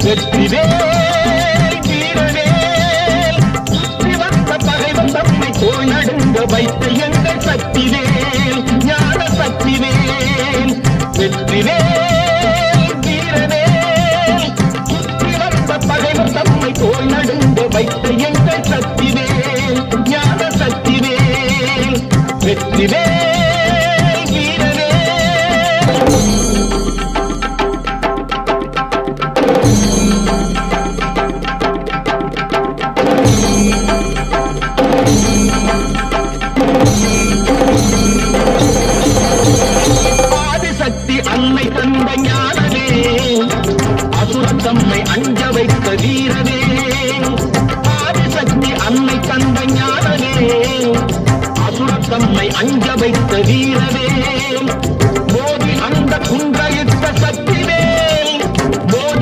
வெற்றிவேல் வீரவேல் சுற்றி வந்த பகைவன் தம்மை தோள் நடுங்க வைத்த எங்கள் சக்திவேல் ஞான சக்திவேல் வெற்றிவேல் வீரவேல் சுற்றி வந்த பகைவன் தம்மை தோள் நடுங்க வைத்த எங்கள் சக்திவேல் ஞான சக்திவேல் வெற்றிவேல் ஆதிசக்தி அன்னை தந்த ஞானவே அசுரத்தம்மை அஞ்ச வைத்த வீரவே ஆதிசக்தி அன்னை தந்த ஞானவே அசுரத்தம்மை அஞ்ச வைத்த வீரவே